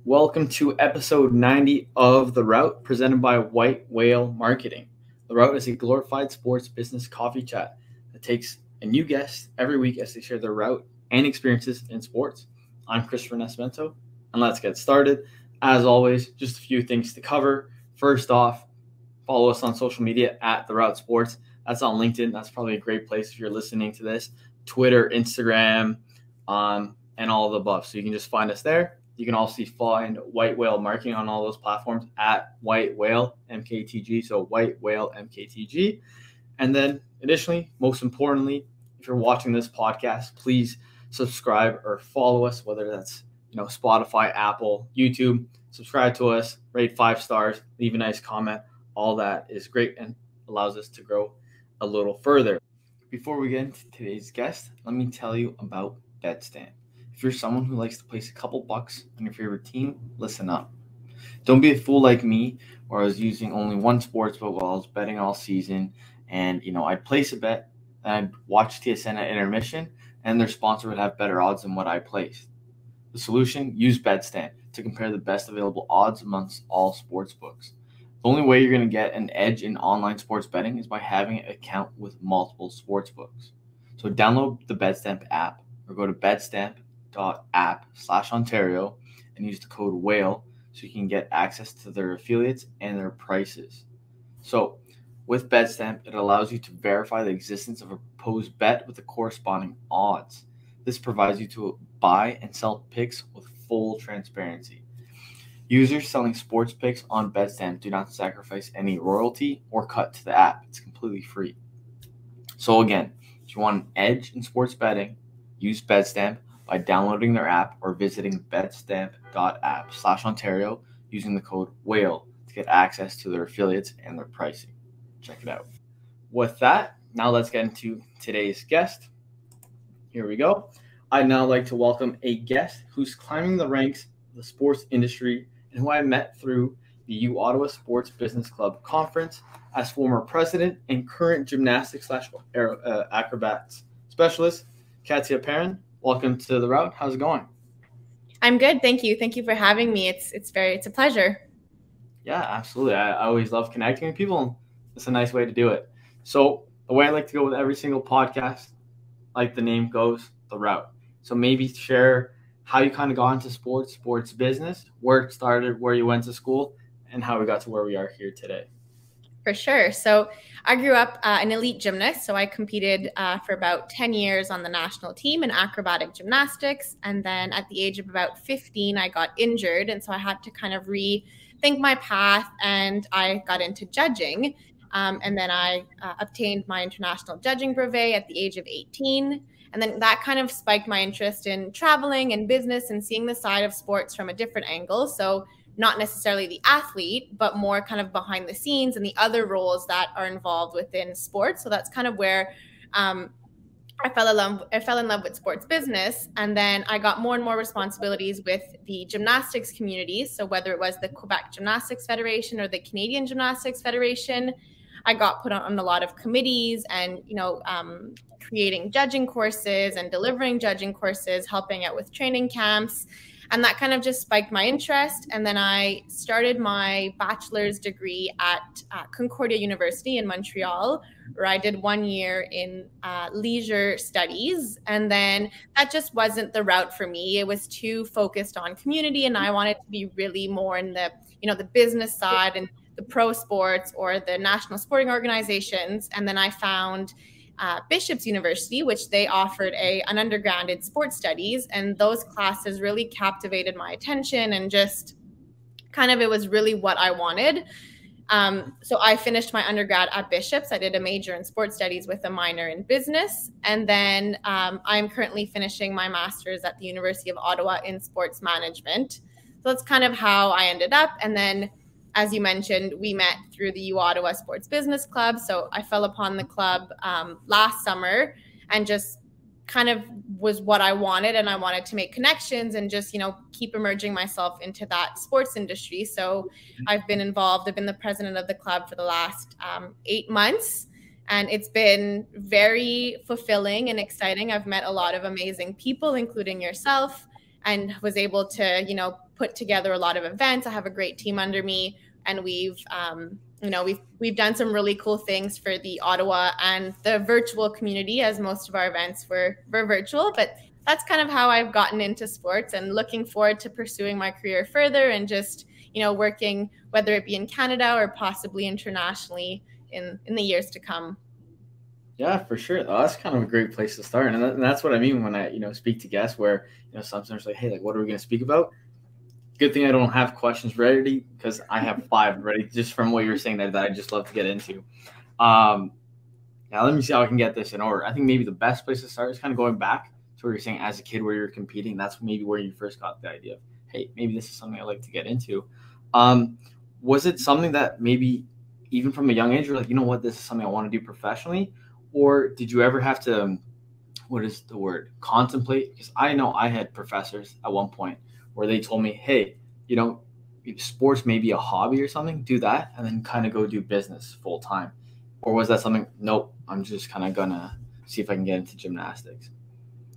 Welcome to episode 90 of The Route, presented by White Whale Marketing. The Route is a glorified sports business coffee chat that takes a new guest every week as they share their route and experiences in sports. I'm Christopher Nascimento, and let's get started. As always, just a few things to cover. First off, follow us on social media at The Route Sports. That's on LinkedIn. That's probably a great place if you're listening to this. Twitter, Instagram, and all of the above. So you can just find us there. You can also find White Whale Marketing on all those platforms at White Whale MKTG. So White Whale MKTG. And then additionally, most importantly, if you're watching this podcast, please subscribe or follow us, whether that's Spotify, Apple, YouTube. Subscribe to us, rate 5 stars, leave a nice comment. All that is great and allows us to grow a little further. Before we get into today's guest, let me tell you about BetStamp. If you're someone who likes to place a couple bucks on your favorite team, listen up. Don't be a fool like me, where I was using only one sportsbook while I was betting all season. And, I'd place a bet, and I'd watch TSN at intermission, and their sponsor would have better odds than what I placed. The solution? Use BetStamp to compare the best available odds amongst all sportsbooks. The only way you're going to get an edge in online sports betting is by having an account with multiple sportsbooks. So download the BetStamp app or go to betstamp.app/Ontario and use the code WHALE so you can get access to their affiliates and their prices. So with BetStamp, it allows you to verify the existence of a proposed bet with the corresponding odds. This provides you to buy and sell picks with full transparency. Users selling sports picks on BetStamp do not sacrifice any royalty or cut to the app. It's completely free. So again, if you want an edge in sports betting, use BetStamp by downloading their app or visiting betstamp.app/Ontario using the code WHALE to get access to their affiliates and their pricing. Check it out. With that, now let's get into today's guest. Here we go. I'd now like to welcome a guest who's climbing the ranks of the sports industry and who I met through the Ottawa Sports Business Club Conference as former president and current Gymnastics Acrobatics Specialist, Katia Perin. Welcome to The Route. How's it going? I'm good. Thank you. Thank you for having me. It's a pleasure. Yeah, absolutely. I always love connecting with people. It's a nice way to do it. So the way I like to go with every single podcast, like the name goes, The Route. So maybe share how you kind of got into sports business, where it started, where you went to school, and how we got to where we are here today. For sure. So I grew up an elite gymnast. So I competed for about 10 years on the national team in acrobatic gymnastics. And then at the age of about 15, I got injured. And so I had to kind of rethink my path, and I got into judging. And then I obtained my international judging brevet at the age of 18. And then that kind of spiked my interest in traveling and business and seeing the side of sports from a different angle. So not necessarily the athlete, but more kind of behind the scenes and the other roles that are involved within sports. So that's kind of where I fell in love with sports business. And then I got more and more responsibilities with the gymnastics community. So whether it was the Quebec Gymnastics Federation or the Canadian Gymnastics Federation, I got put on a lot of committees and, creating judging courses and delivering judging courses, helping out with training camps. And that kind of just spiked my interest. And then I started my bachelor's degree at Concordia University in Montreal, where I did 1 year in leisure studies. And then that just wasn't the route for me. It was too focused on community, and I wanted to be really more in the, the business side and the pro sports or the national sporting organizations. And then I found Bishop's University, which they offered an undergrad in sports studies. And those classes really captivated my attention, and just kind of, it was really what I wanted. So I finished my undergrad at Bishop's. I did a major in sports studies with a minor in business. And then I'm currently finishing my master's at the University of Ottawa in sports management. So that's kind of how I ended up. And then, as you mentioned, we met through the Ottawa Sports Business Club. So I fell upon the club last summer, and just kind of was what I wanted. And I wanted to make connections and just, keep emerging myself into that sports industry. So I've been involved. I've been the president of the club for the last 8 months. And it's been very fulfilling and exciting. I've met a lot of amazing people, including yourself. and was able to, put together a lot of events. I have a great team under me, and we've done some really cool things for the Ottawa and the virtual community, as most of our events were virtual. But that's kind of how I've gotten into sports, and looking forward to pursuing my career further and just, working, whether it be in Canada or possibly internationally in the years to come. Yeah, for sure. Oh, that's kind of a great place to start. And that's what I mean when I, speak to guests where, sometimes like, hey, like, what are we going to speak about? Good thing I don't have questions ready, because I have 5 ready just from what you were saying there that I just love to get into. Now let me see how I can get this in order. I think maybe the best place to start is kind of going back to what you're saying as a kid where you're competing. That's maybe where you first got the idea of, hey, maybe this is something I'd like to get into. Was it something that maybe even from a young age, you're like, you know what, this is something I want to do professionally? Or did you ever have to, what is the word, contemplate? Because I know I had professors at one point where they told me, hey, sports may be a hobby or something, do that, and then kind of go do business full time. Or was that something, nope, I'm just kind of going to see if I can get into gymnastics?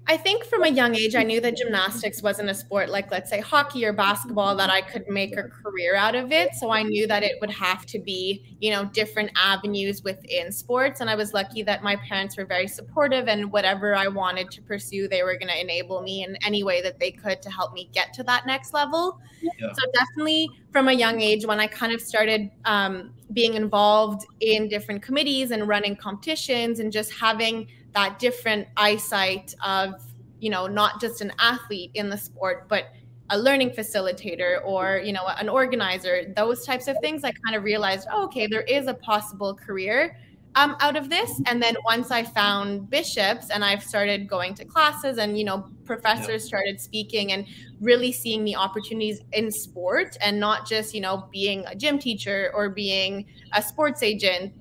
I think from a young age, I knew that gymnastics wasn't a sport like, let's say, hockey or basketball, that I could make a career out of it. So I knew that it would have to be, different avenues within sports. And I was lucky that my parents were very supportive, and whatever I wanted to pursue, they were going to enable me in any way that they could to help me get to that next level. Yeah. So definitely from a young age, when I kind of started being involved in different committees and running competitions and just having that different eyesight of, not just an athlete in the sport, but a learning facilitator or, an organizer, those types of things, I kind of realized, oh, okay, there is a possible career out of this. And then once I found Bishops and I've started going to classes and, professors started speaking and really seeing the opportunities in sport, and not just, being a gym teacher or being a sports agent,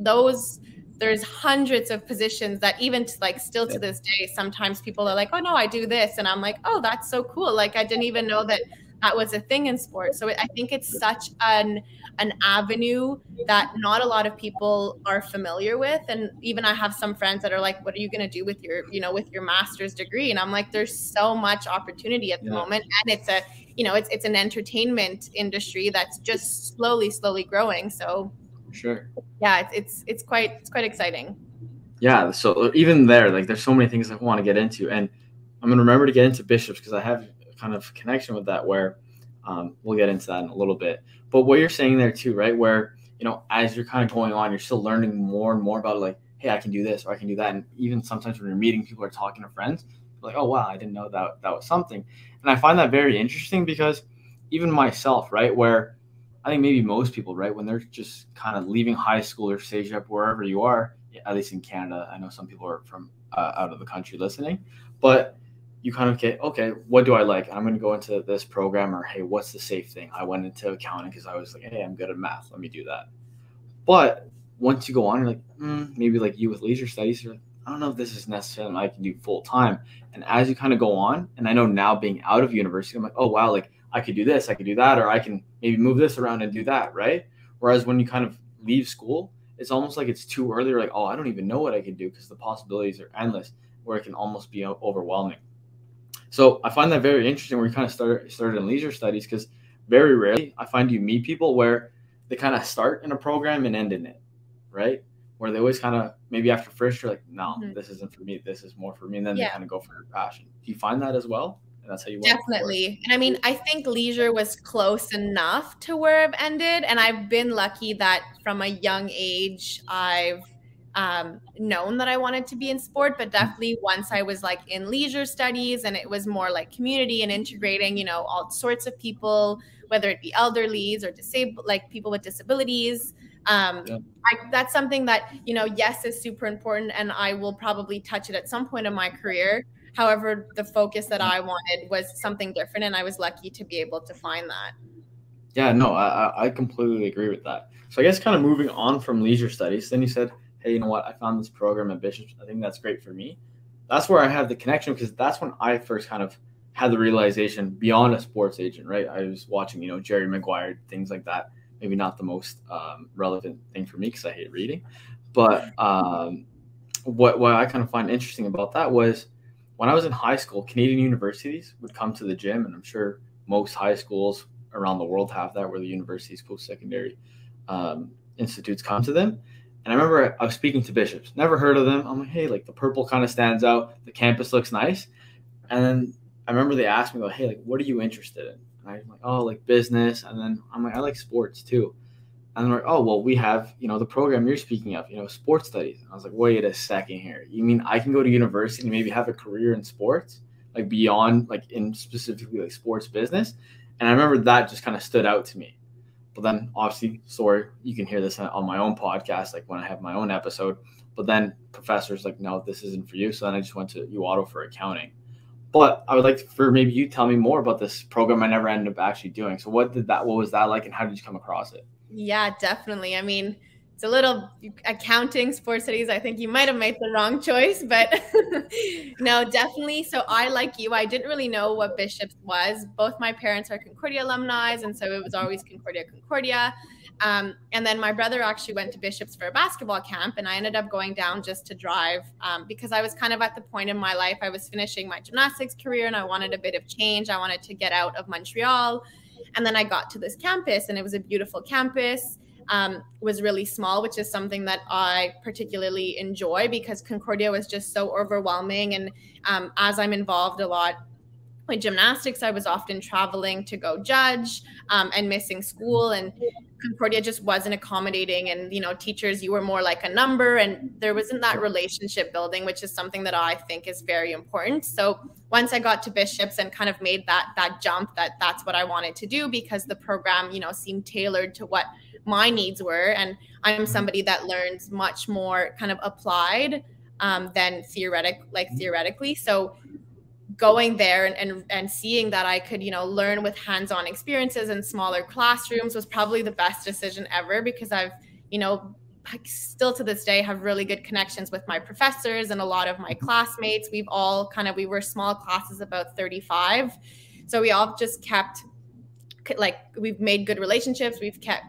there's hundreds of positions that even still to this day, sometimes people are like, oh no, I do this. And I'm like, oh, that's so cool. Like, I didn't even know that was a thing in sports. So I think it's such an avenue that not a lot of people are familiar with. And even I have some friends that are like, what are you going to do with your, with your master's degree? And I'm like, there's so much opportunity at the moment. And it's it's an entertainment industry that's just slowly growing. So sure. Yeah, it's quite exciting. Yeah, so even there, like, there's so many things I want to get into, and I'm gonna remember to get into Bishops because I have kind of connection with that. Where we'll get into that in a little bit. But what you're saying there too, right? Where as you're kind of going on, you're still learning more and more about it, like, hey, I can do this or I can do that, and even sometimes when you're meeting people or talking to friends, you're like, oh wow, I didn't know that was something, and I find that very interesting because even myself, right, where I think maybe most people, right, when they're just kind of leaving high school or stage up wherever you are, at least in Canada, I know some people are from out of the country listening, but you kind of get, okay, what do I like? I'm going to go into this program, or hey, what's the safe thing? I went into accounting because I was like, hey, I'm good at math. Let me do that. But once you go on, you're like, maybe like you with leisure studies, you're like, I don't know if this is necessarily I can do full time. And as you kind of go on, and I know now being out of university, I'm like, oh wow, like I could do this, I could do that, or I can maybe move this around and do that, right? Whereas when you kind of leave school, it's almost like it's too early. You're like, oh, I don't even know what I can do because the possibilities are endless, where it can almost be overwhelming. So I find that very interesting where you kind of started in leisure studies, because very rarely I find you meet people where they kind of start in a program and end in it, right? Where they always kind of, maybe after first, you're like, no, this isn't for me. This is more for me. And then they kind of go for their passion. Do you find that as well? And that's how you went? Definitely. And I mean, I think leisure was close enough to where I've ended. And I've been lucky that from a young age, I've known that I wanted to be in sport. But definitely once I was like in leisure studies, and it was more like community and integrating, all sorts of people, whether it be elderlies or disabled, like people with disabilities. That's something that, yes, is super important, and I will probably touch it at some point in my career. However, the focus that I wanted was something different, and I was lucky to be able to find that. Yeah, no, I completely agree with that. So I guess kind of moving on from leisure studies, then you said, hey, you know what, I found this program at Bishops. I think that's great for me. That's where I have the connection, because that's when I first kind of had the realization beyond a sports agent, right? I was watching, Jerry Maguire, things like that. Maybe not the most relevant thing for me because I hate reading. But what I kind of find interesting about that was, when I was in high school, Canadian universities would come to the gym, and I'm sure most high schools around the world have that, where the universities, post-secondary institutes come to them. And I remember I was speaking to bishops, never heard of them. I'm like, hey, like the purple kind of stands out. The campus looks nice. And then I remember they asked me, like, hey, like, what are you interested in? And I'm like, oh, like business. And then I'm like, I like sports too. And they're like, oh, well, we have, the program you're speaking of, sports studies. And I was like, wait a second here. You mean I can go to university and maybe have a career in sports, like beyond, like in specifically like sports business? And I remember that just kind of stood out to me. But then obviously, sorry, you can hear this on my own podcast, like when I have my own episode. But then professors like, no, this isn't for you. So then I just went to Ottawa for accounting. But I would like for maybe you tell me more about this program I never ended up actually doing. So what was that like, and how did you come across it? Yeah, definitely. I mean, it's a little accounting, sports studies. I think you might have made the wrong choice, but no, definitely. So I, like you, I didn't really know what Bishops was. Both my parents are Concordia alumni, and so it was always Concordia. And then my brother actually went to Bishops for a basketball camp, and I ended up going down just to drive because I was kind of at the point in my life, I was finishing my gymnastics career and I wanted a bit of change. I wanted to get out of Montreal. And then I got to this campus, and it was a beautiful campus. Was really small, which is something that I particularly enjoy because Concordia was just so overwhelming. And as I'm involved a lot with gymnastics, I was often traveling to go judge and missing school. And Concordia just wasn't accommodating. And, teachers, you were more like a number, and there wasn't that relationship building, which is something that I think is very important. So once I got to Bishops and kind of made that jump, that's what I wanted to do, because the program, seemed tailored to what my needs were. And I'm somebody that learns much more kind of applied than theoretically. So going there and seeing that I could, learn with hands-on experiences in smaller classrooms was probably the best decision ever, because I've, still to this day have really good connections with my professors and a lot of my classmates. We were small classes, about 35. So we all just kept, we've made good relationships. We've kept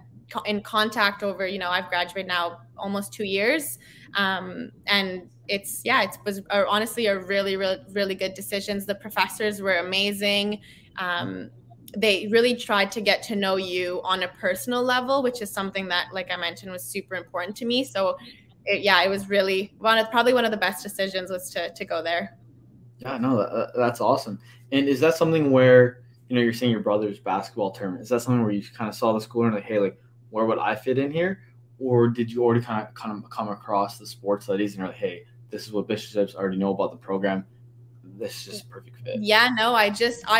in contact over, I've graduated now almost 2 years. And it was honestly a really, really, really good decisions. The professors were amazing. They really tried to get to know you on a personal level, which is something that, like I mentioned, was super important to me. So it was really probably one of the best decisions was to go there. Yeah, no, that's awesome. And is that something where, you're saying your brother's basketball tournament, is that something where you kind of saw the school and like, hey, like, where would I fit in here? Or did you already kind of come across the sports studies and you're like, hey, this is what Bishops already know about the program. This is just a perfect fit. Yeah, no, I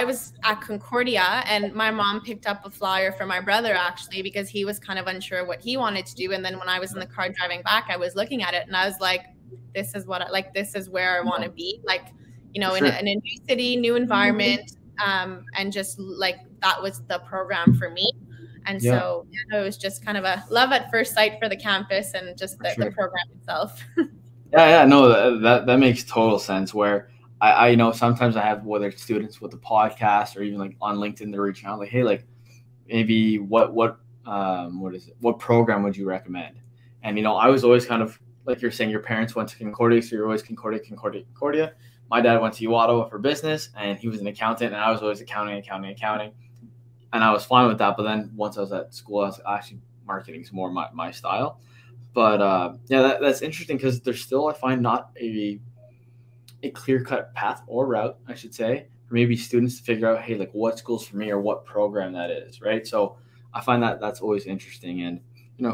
was at Concordia, and my mom picked up a flyer for my brother actually, because he was kind of unsure what he wanted to do. And then when I was in the car driving back, I was looking at it and I was like, this is what this is where I want to be. Like, sure. in a new city, new environment. And just like, that was the program for me. And so it was just kind of a love at first sight for the campus and just the program itself. No, that makes total sense. Where I sometimes I have, whether it's students with the podcast or even like on LinkedIn, they're reaching out like, hey, like maybe what program would you recommend? And I was always kind of like you're saying, your parents went to Concordia, so you're always Concordia. My dad went to Ottawa for business, and he was an accountant, and I was always accounting. And I was fine with that. But then once I was at school, I was actually marketing is more my style. But that's interesting, because there's still, I find, not a clear-cut path or route, I should say, for maybe students to figure out, hey, like what school's for me or what program that is, right? So I find that's always interesting. And,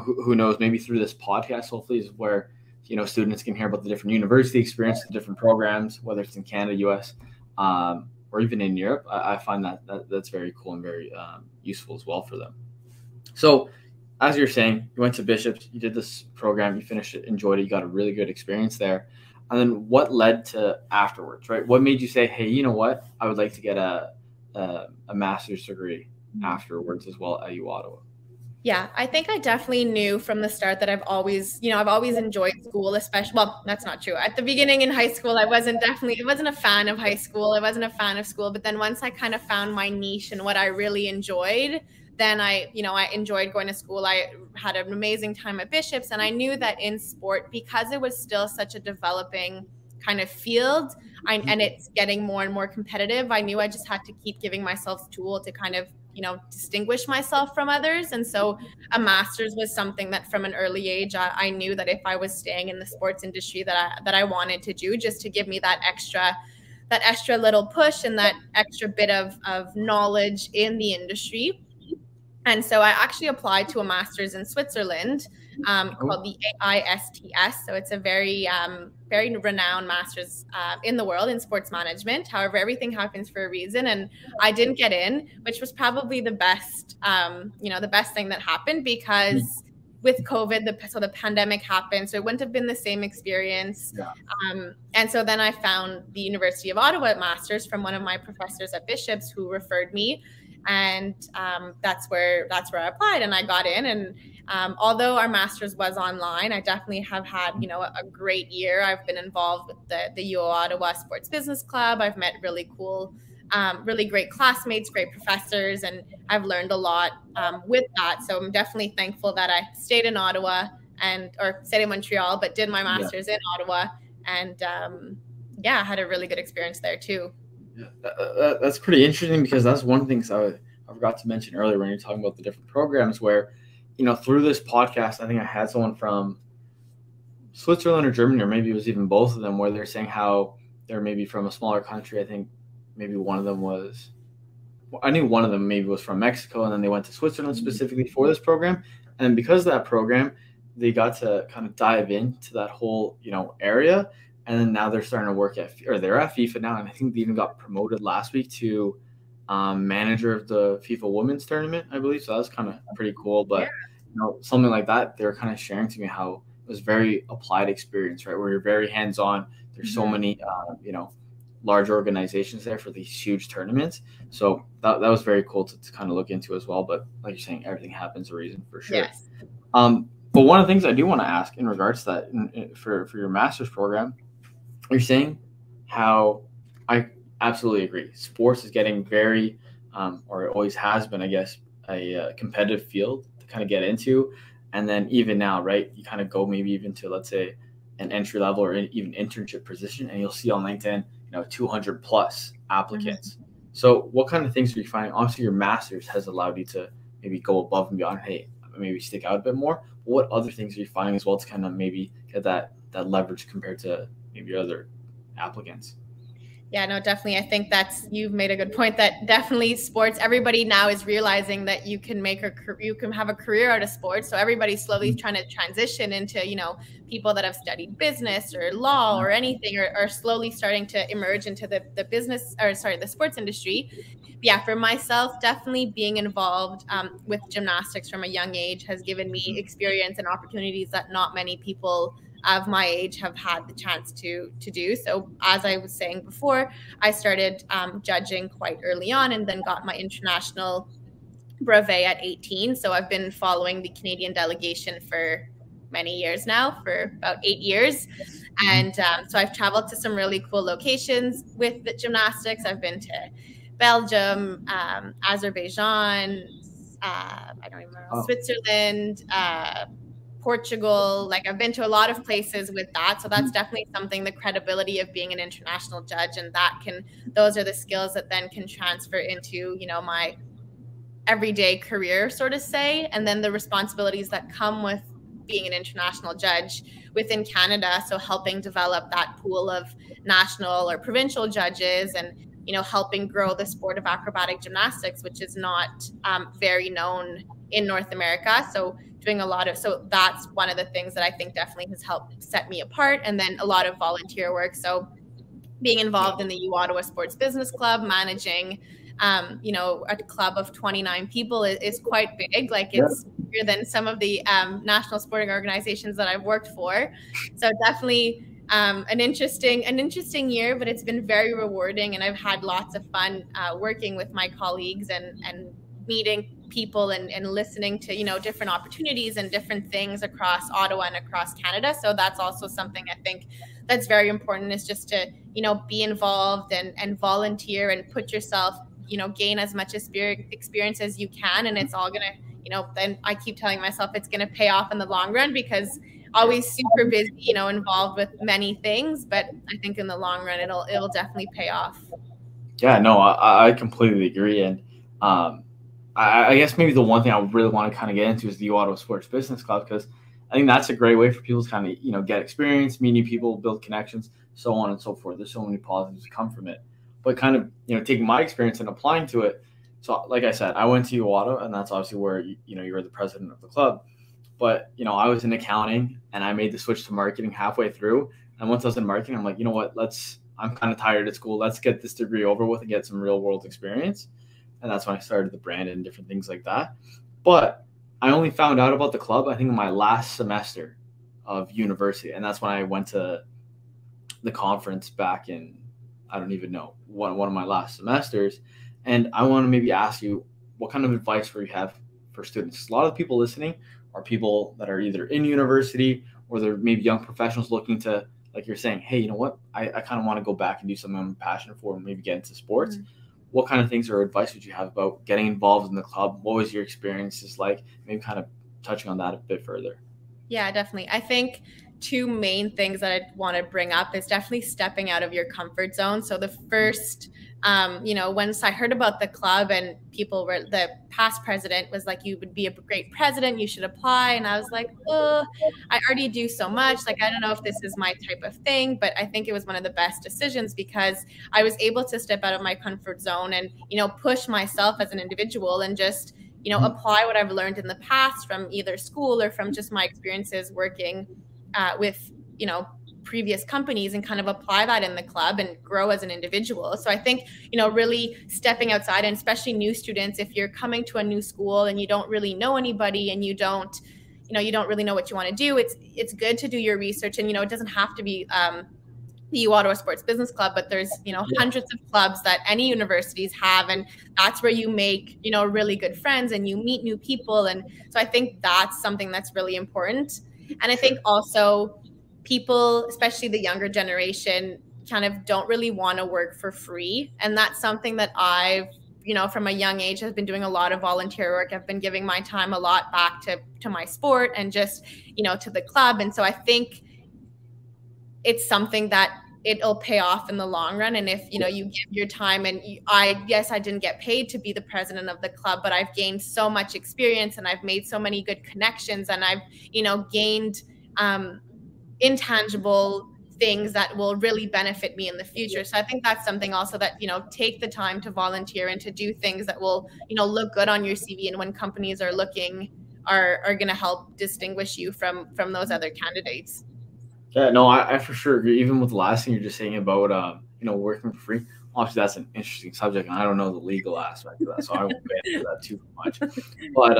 who knows, maybe through this podcast, hopefully, is where, students can hear about the different university experience, the different programs, whether it's in Canada, US, or even in Europe. I find that's very cool and very useful as well for them. So as you're saying, you went to Bishops, you did this program, you finished it, enjoyed it, you got a really good experience there. And then what led to afterwards, right? What made you say, hey, you know what? I would like to get a master's degree afterwards as well at Ottawa. Yeah, I think I definitely knew from the start that I've always enjoyed school, especially, well, that's not true. At the beginning in high school, I wasn't a fan of high school. I wasn't a fan of school. But then once I kind of found my niche and what I really enjoyed, then I enjoyed going to school. I had an amazing time at Bishops, and I knew that in sport, because it was still such a developing kind of field, and it's getting more and more competitive, I knew I just had to keep giving myself tool to kind of, distinguish myself from others. And so a master's was something that from an early age, I knew that if I was staying in the sports industry that I wanted to do, just to give me that extra little push and that extra bit of knowledge in the industry. And so I actually applied to a master's in Switzerland called the ISTS. So it's a very, very renowned master's in the world in sports management. However, everything happens for a reason. And I didn't get in, which was probably the best, the best thing that happened, because with COVID, so the pandemic happened. So it wouldn't have been the same experience. Yeah. And so then I found the University of Ottawa master's from one of my professors at Bishop's who referred me. And that's where I applied, and I got in. And although our master's was online, I definitely have had, a great year. I've been involved with the UO Ottawa Sports Business Club. I've met really cool, really great classmates, great professors, and I've learned a lot with that. So I'm definitely thankful that I stayed in Ottawa or stayed in Montreal, but did my master's in Ottawa, and I had a really good experience there too. Yeah, that's pretty interesting, because that's one of the things I forgot to mention earlier when you're talking about the different programs where, through this podcast, I think I had someone from Switzerland or Germany, or maybe it was even both of them, where they're saying how they're maybe from a smaller country. I think maybe one of them was, I knew one of them maybe was from Mexico, and then they went to Switzerland specifically for this program. And because of that program, they got to kind of dive into that whole, area. And then now they're starting to work they're at FIFA now. And I think they even got promoted last week to manager of the FIFA Women's Tournament, I believe. So that was kind of pretty cool. But, something like that, they were kind of sharing to me how it was very applied experience, right? Where you're very hands-on. There's so many, large organizations there for these huge tournaments. So that was very cool to kind of look into as well. But like you're saying, everything happens a reason for sure. Yes. But one of the things I do want to ask in regards to that for your master's program, you're saying how I absolutely agree. Sports is getting very, or it always has been, I guess, a competitive field to kind of get into. And then even now, right, you kind of go maybe even to, let's say, an entry level or even internship position, and you'll see on LinkedIn, 200 plus applicants. Mm-hmm. So what kind of things are you finding? Obviously, your master's has allowed you to maybe go above and beyond, hey, maybe stick out a bit more. But what other things are you finding as well to kind of maybe get that leverage compared to maybe other applicants? Yeah, no, definitely. I think you've made a good point that definitely sports, everybody now is realizing that you can have a career out of sports. So everybody's slowly trying to transition into, people that have studied business or law or anything, or slowly starting to emerge into the sports industry. But yeah, for myself, definitely being involved with gymnastics from a young age has given me experience and opportunities that not many people of my age have had the chance to do. So as I was saying before, I started judging quite early on, and then got my international brevet at 18. So I've been following the Canadian delegation for many years now, for about 8 years. And so I've traveled to some really cool locations with the gymnastics. I've been to Belgium, Azerbaijan, Switzerland, Portugal. Like, I've been to a lot of places with that. So that's definitely something, the credibility of being an international judge, and those are the skills that then can transfer into, my everyday career, sort of say. And then the responsibilities that come with being an international judge within Canada. So helping develop that pool of national or provincial judges, and, helping grow the sport of acrobatic gymnastics, which is not very known in North America. So that's one of the things that I think definitely has helped set me apart. And then a lot of volunteer work. So being involved in the U Ottawa Sports Business Club, managing, a club of 29 people is quite big. Like, it's bigger than some of the national sporting organizations that I've worked for. So definitely an interesting year, but it's been very rewarding. And I've had lots of fun working with my colleagues and meeting people and listening to, different opportunities and different things across Ottawa and across Canada. So that's also something I think that's very important, is just to, be involved and volunteer and put yourself, gain as much experience as you can. And it's all going to, then I keep telling myself it's going to pay off in the long run, because always super busy, you know, involved with many things, but I think in the long run, it'll definitely pay off. Yeah, no, I completely agree. And I guess maybe the one thing I really want to kind of get into is the Ottawa Sports Business Club, because I think that's a great way for people to kind of, you know, get experience, meet new people, build connections, so on and so forth. There's so many positives that come from it. But kind of, you know, taking my experience and applying to it. So, like I said, I went to Ottawa, and that's obviously where, you know, you were the president of the club. But, you know, I was in accounting, and I made the switch to marketing halfway through. And once I was in marketing, I'm like, you know what, I'm kind of tired at school. Let's get this degree over with and get some real world experience. And that's when I started the brand and different things like that. But I only found out about the club, I think, in my last semester of university. And that's when I went to the conference back in, I don't even know, one of my last semesters. And I want to maybe ask you, what kind of advice would you have for students? A lot of people listening are people that are either in university, or they're maybe young professionals looking to, like you're saying, hey, you know what, I kind of want to go back and do something I'm passionate for and maybe get into sports. Mm-hmm. What kind of things or advice would you have about getting involved in the club? What was your experiences like? Maybe kind of touching on that a bit further. Yeah, definitely. I think two main things that I want to bring up is definitely stepping out of your comfort zone. So the first, you know, once I heard about the club and the past president was like, you would be a great president, you should apply. And I was like, oh, I already do so much. Like, I don't know if this is my type of thing, but I think it was one of the best decisions because I was able to step out of my comfort zone and, you know, push myself as an individual and just, you know, apply what I've learned in the past from either school or from just my experiences working with, you know, previous companies and kind of apply that in the club and grow as an individual. So I think, you know, really stepping outside, and especially new students, if you're coming to a new school and you don't really know anybody and you don't really know what you want to do, it's good to do your research. And, you know, it doesn't have to be the Ottawa Sports Business Club, but there's, you know, hundreds of clubs that any universities have. And that's where you make, you know, really good friends and you meet new people. And so I think that's something that's really important. And I think also people, especially the younger generation, kind of don't really want to work for free. And that's something that I've, you know, from a young age, I've been doing a lot of volunteer work. I've been giving my time a lot back to my sport and just, you know, to the club. And so I think it's something that it'll pay off in the long run. And if, you know, you give your time and I didn't get paid to be the president of the club, but I've gained so much experience and I've made so many good connections and I've, you know, gained intangible things that will really benefit me in the future. So I think that's something also that, you know, take the time to volunteer and to do things that will, you know, look good on your CV. And when companies are looking, are going to help distinguish you from those other candidates. Yeah, no, I for sure agree. Even with the last thing you're just saying about, you know, working for free. Obviously, that's an interesting subject, and I don't know the legal aspect of that, so I won't get into that too much. But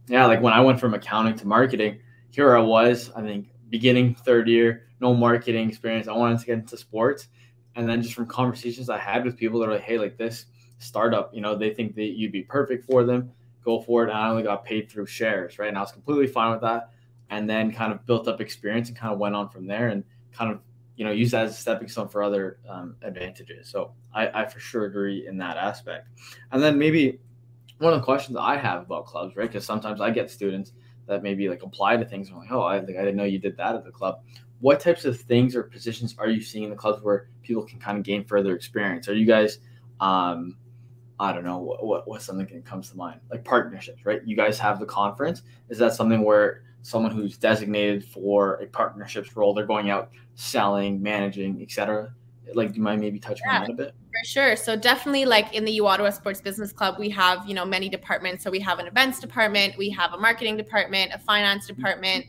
yeah, like when I went from accounting to marketing, here I was, I think, beginning third year, no marketing experience. I wanted to get into sports, and then just from conversations I had with people that are like, hey, like this startup, you know, they think that you'd be perfect for them. Go for it. And I only got paid through shares, right? And I was completely fine with that. And then kind of built up experience and kind of went on from there and kind of, you know, use that as a stepping stone for other advantages. So I for sure agree in that aspect. And then maybe one of the questions I have about clubs, right? Because sometimes I get students that maybe like apply to things and I'm like, oh, I didn't know you did that at the club. What types of things or positions are you seeing in the clubs where people can kind of gain further experience? Are you guys, I don't know, what's something that comes to mind? Like partnerships, right? You guys have the conference. Is that something where someone who's designated for a partnerships role, they're going out selling, managing, etc.? Like, do you mind maybe touching on that a bit? For sure. So definitely, like in the Ottawa Sports Business Club, we have, you know, many departments. So we have an events department, we have a marketing department, a finance department,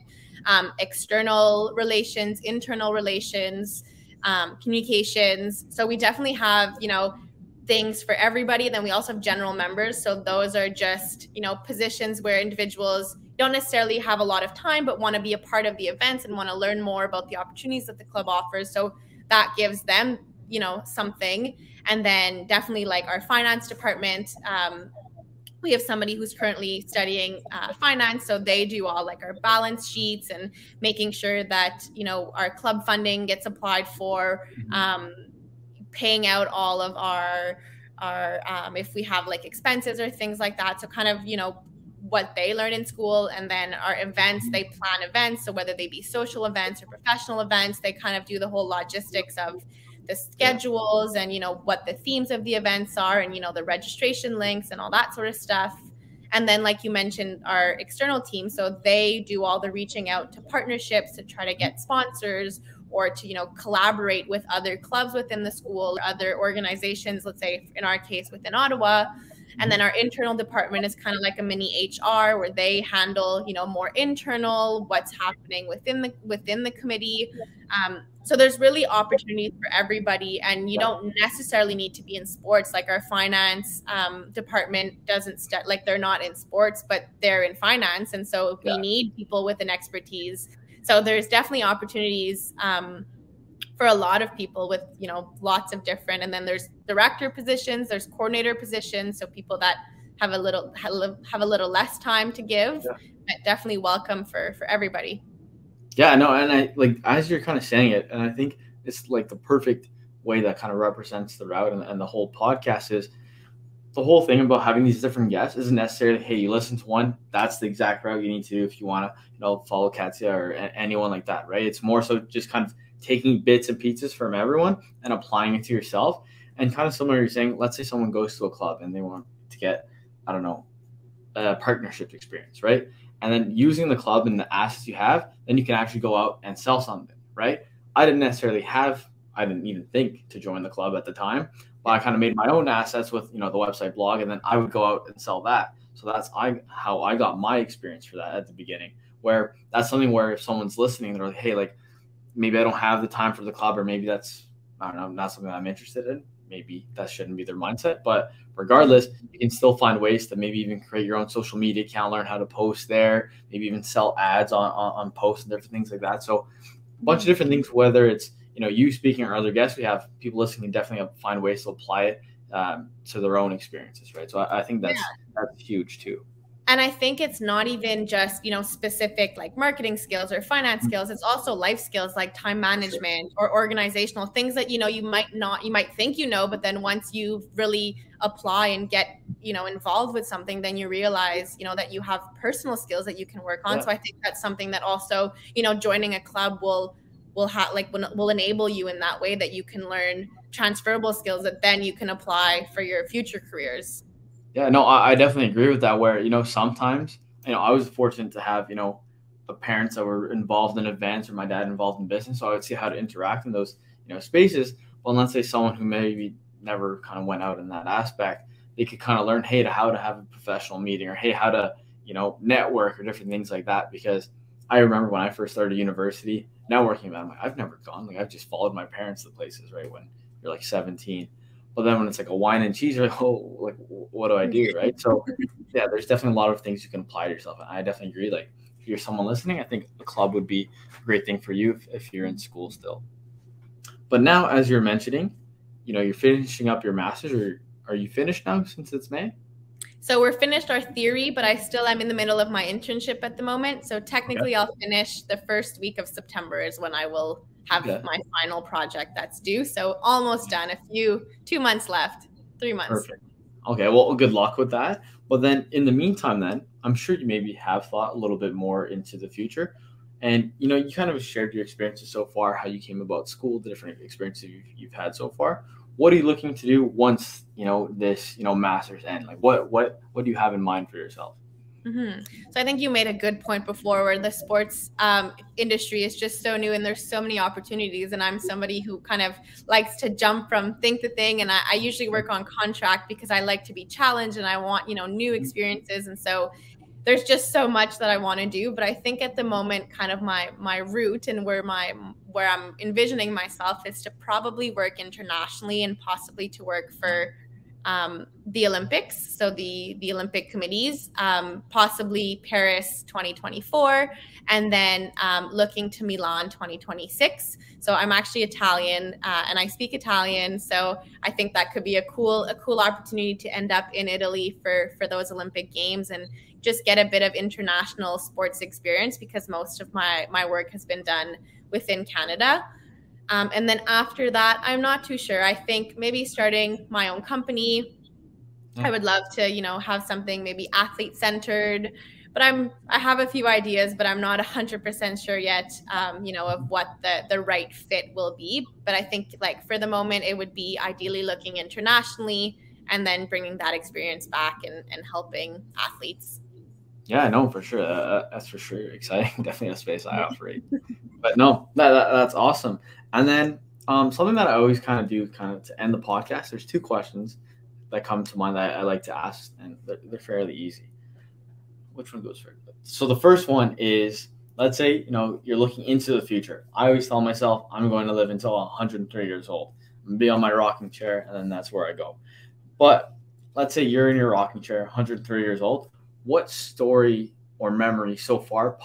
external relations, internal relations, communications. So we definitely have, you know, things for everybody. Then we also have general members. So those are just, you know, positions where individuals don't necessarily have a lot of time, but want to be a part of the events and want to learn more about the opportunities that the club offers. So that gives them, you know, something. And then definitely like our finance department, we have somebody who's currently studying finance. So they do all like our balance sheets and making sure that, you know, our club funding gets applied for, paying out all of our if we have like expenses or things like that. So kind of, you know, what they learn in school. And then our events, they plan events. So whether they be social events or professional events, they kind of do the whole logistics of the schedules and, you know, what the themes of the events are and, you know, the registration links and all that sort of stuff. And then, like you mentioned, our external team, so they do all the reaching out to partnerships to try to get sponsors or to, you know, collaborate with other clubs within the school, other organizations, let's say in our case within Ottawa. And then our internal department is kind of like a mini HR where they handle, you know, more internal, what's happening within the committee. So there's really opportunities for everybody, and you don't necessarily need to be in sports. Like our finance department doesn't like they're not in sports, but they're in finance, and so we need people with an expertise. So there's definitely opportunities for a lot of people with, you know, lots of different, and then there's director positions, there's coordinator positions, so people that have a little less time to give, but definitely welcome for everybody. Yeah, no, and I like as you're kind of saying it, and I think it's like the perfect way that kind of represents the route and the whole podcast is the whole thing about having these different guests isn't necessarily, hey, you listen to one, that's the exact route you need to do if you want to, you know, follow Katia or anyone like that, right? It's more so just kind of taking bits and pieces from everyone and applying it to yourself. And kind of similar, you're saying, let's say someone goes to a club and they want to get, I don't know, a partnership experience, right? And then using the club and the assets you have, then you can actually go out and sell something, right? I didn't even think to join the club at the time, but I kind of made my own assets with, you know, the website blog, and then I would go out and sell that. So that's how I got my experience for that at the beginning, where that's something where if someone's listening, they're like, hey, like, maybe I don't have the time for the club, or maybe that's, I don't know, not something I'm interested in. Maybe that shouldn't be their mindset. But regardless, you can still find ways to maybe even create your own social media account, learn how to post there, maybe even sell ads on posts and different things like that. So a bunch of different things, whether it's, you know, you speaking or other guests, we have people listening can definitely find ways to apply it to their own experiences, right? So I think that's huge too. And I think it's not even just, you know, specific like marketing skills or finance skills. It's also life skills like time management or organizational things that, you know, you might think, you know, but then once you really apply and get, you know, involved with something, then you realize, you know, that you have personal skills that you can work on. So I think that's something that also, you know, joining a club will enable you in that way, that you can learn transferable skills that then you can apply for your future careers. Yeah, no, I definitely agree with that, where, you know, sometimes, you know, I was fortunate to have, you know, parents that were involved in events or my dad involved in business. So I would see how to interact in those, you know, spaces. But let's say someone who maybe never kind of went out in that aspect, they could kind of learn, hey, how to have a professional meeting, or hey, how to, you know, network or different things like that. Because I remember when I first started university, networking, I'm like, I've never gone. Like, I've just followed my parents to places, right, when you're like 17. But then when it's like a wine and cheese, you're like, oh, like, what do I do, right? So, yeah, there's definitely a lot of things you can apply to yourself. And I definitely agree. Like, if you're someone listening, I think a club would be a great thing for you if you're in school still. But now, as you're mentioning, you know, you're finishing up your master's, or are you finished now since it's May? So we're finished our theory, but I still am in the middle of my internship at the moment. So technically I'll finish the first week of September is when I will have my final project that's due. So almost done, 2 months left, 3 months. Perfect. Okay, well, good luck with that. But then in the meantime, then I'm sure you maybe have thought a little bit more into the future. And, you know, you kind of shared your experiences so far, how you came about school, the different experiences you've had so far. What are you looking to do once, you know, this, you know, master's end? Like, what do you have in mind for yourself? Mm-hmm. So I think you made a good point before, where the sports industry is just so new and there's so many opportunities. And I'm somebody who kind of likes to jump from thing to thing. And I usually work on contract because I like to be challenged and I want, you know, new experiences. And so there's just so much that I want to do. But I think at the moment, kind of my route and where I'm envisioning myself is to probably work internationally and possibly to work for the Olympics, so the Olympic committees, possibly Paris 2024, and then looking to Milan 2026. So I'm actually Italian and I speak Italian, so I think that could be a cool opportunity to end up in Italy for those Olympic Games and just get a bit of international sports experience, because most of my work has been done within Canada. And then after that, I'm not too sure. I think maybe starting my own company, I would love to, have something maybe athlete centered, but I have a few ideas, but I'm not 100% sure yet, of what the right fit will be. But I think like for the moment, it would be ideally looking internationally and then bringing that experience back and helping athletes. Yeah, no, for sure. That's for sure exciting. Definitely a space I operate. But no, that's awesome. And then something that I always kind of do to end the podcast, there's two questions that come to mind that I like to ask, and they're fairly easy. Which one goes first? So the first one is, let's say, you're looking into the future. I always tell myself I'm going to live until 103 years old. I'm going to be on my rocking chair, and then that's where I go. But let's say you're in your rocking chair, 103 years old. What story or memory so far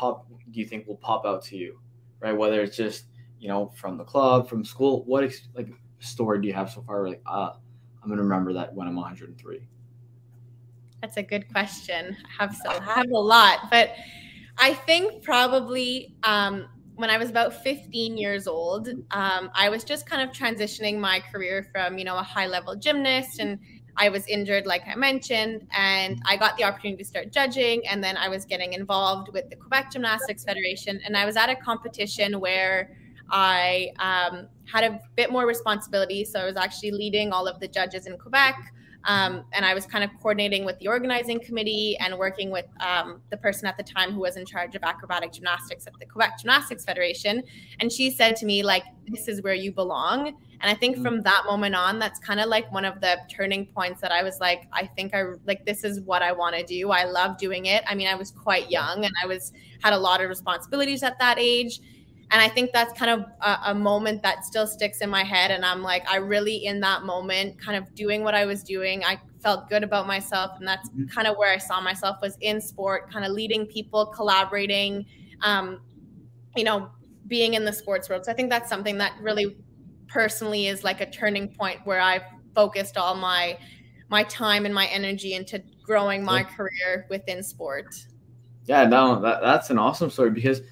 do you think will pop out to you, right? Whether it's just, from the club, from school, what story do you have so far? Like, I'm going to remember that when I'm 103. That's a good question. I have a lot, but I think probably when I was about 15 years old, I was just kind of transitioning my career from, a high-level gymnast, and I was injured, like I mentioned, and I got the opportunity to start judging, and then I was getting involved with the Quebec Gymnastics Federation, and I was at a competition where I had a bit more responsibility, so I was actually leading all of the judges in Quebec. And I was kind of coordinating with the organizing committee and working with the person at the time who was in charge of acrobatic gymnastics at the Quebec Gymnastics Federation. And she said to me, like, this is where you belong. And I think from that moment on, that's kind of like one of the turning points that I was like, I think this is what I want to do. I love doing it. I mean, I was quite young and had a lot of responsibilities at that age. And I think that's kind of a moment that still sticks in my head. And I'm like, I really, in that moment, kind of doing what I was doing, I felt good about myself. And that's kind of where I saw myself, was in sport, kind of leading people, collaborating, being in the sports world. So I think that's something that really personally is like a turning point where I've focused all my time and my energy into growing my career within sport. Yeah, no, that's an awesome story, because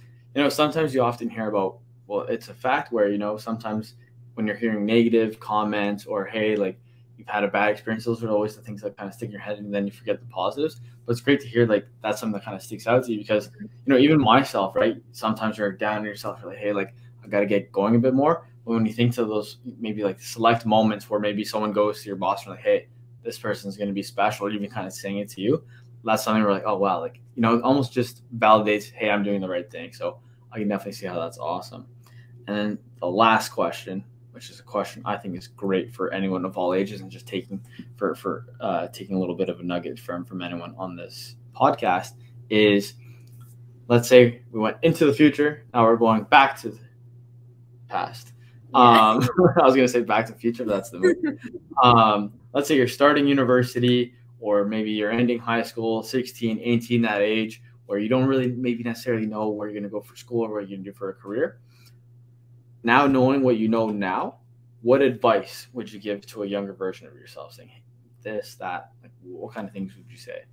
sometimes you often hear about, well, it's a fact where, sometimes when you're hearing negative comments or, hey, like you've had a bad experience, those are always the things that kind of stick in your head, and then you forget the positives. But it's great to hear like that's something that kind of sticks out to you, because, even myself, right? Sometimes you're down on yourself, you're like, hey, like I got to get going a bit more. But when you think to those maybe like select moments where maybe someone goes to your boss and like, hey, this person's going to be special, or even kind of saying it to you, that's something where like, oh, wow, like, it almost just validates, hey, I'm doing the right thing. So I can definitely see how that's awesome. And then the last question, which is a question I think is great for anyone of all ages, and just taking taking a little bit of a nugget from anyone on this podcast, is, let's say we went into the future, now we're going back to the past. I was going to say Back to the Future, but that's the movie. Let's say you're starting university, or maybe you're ending high school, 16, 18, that age, where you don't really maybe necessarily know where you're going to go for school or what you're going to do for a career. Now, knowing what you know now, what advice would you give to a younger version of yourself, saying, hey, this, that, like, what kind of things would you say?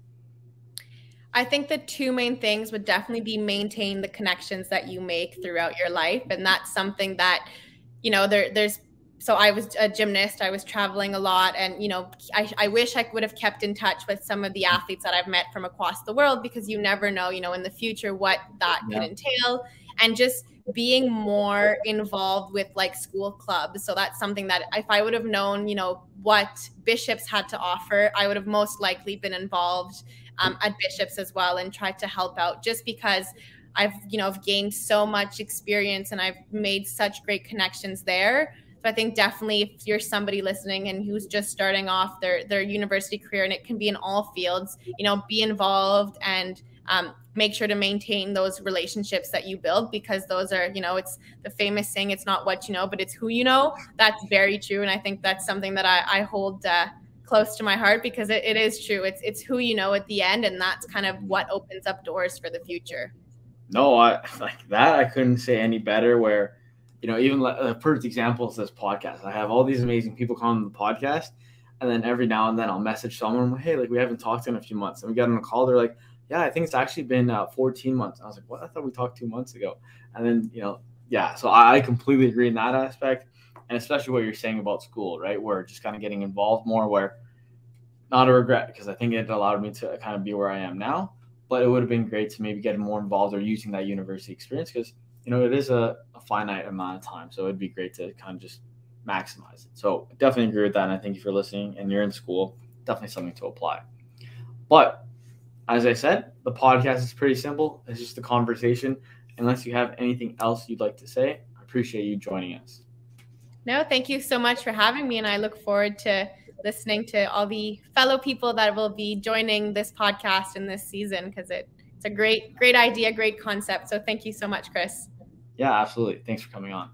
I think the two main things would definitely be maintain the connections that you make throughout your life. And that's something that, so I was a gymnast, I was traveling a lot, and, I wish I would have kept in touch with some of the athletes that I've met from across the world, because you never know, in the future what that could entail. And just being more involved with like school clubs. So that's something that if I would have known, what Bishops had to offer, I would have most likely been involved at Bishops as well, and tried to help out, just because I've gained so much experience and I've made such great connections there. So I think definitely if you're somebody listening and who's just starting off their university career, and it can be in all fields, be involved and make sure to maintain those relationships that you build, because those are, it's the famous saying, it's not what you know, but it's who you know. That's very true. And I think that's something that I hold close to my heart, because it is true. It's who you know at the end. And that's kind of what opens up doors for the future. No, I like that. I couldn't say any better, where, even a perfect example is this podcast. I have all these amazing people come on the podcast, and then every now and then I'll message someone, hey, like we haven't talked in a few months. And we get on a call, they're like, yeah, I think it's actually been 14 months. And I was like, what? I thought we talked 2 months ago. And then, so I completely agree in that aspect. And especially what you're saying about school, right? Where just kind of getting involved more, where not a regret, because I think it allowed me to kind of be where I am now. But it would have been great to maybe get more involved or using that university experience, because it is a finite amount of time. So it'd be great to kind of just maximize it. So I definitely agree with that. And I think if you're listening and you're in school, definitely something to apply. But as I said, the podcast is pretty simple. It's just a conversation. Unless you have anything else you'd like to say, I appreciate you joining us. No, thank you so much for having me. And I look forward to listening to all the fellow people that will be joining this podcast in this season, because it's a great idea, great concept. So thank you so much, Chris. Yeah, absolutely. Thanks for coming on.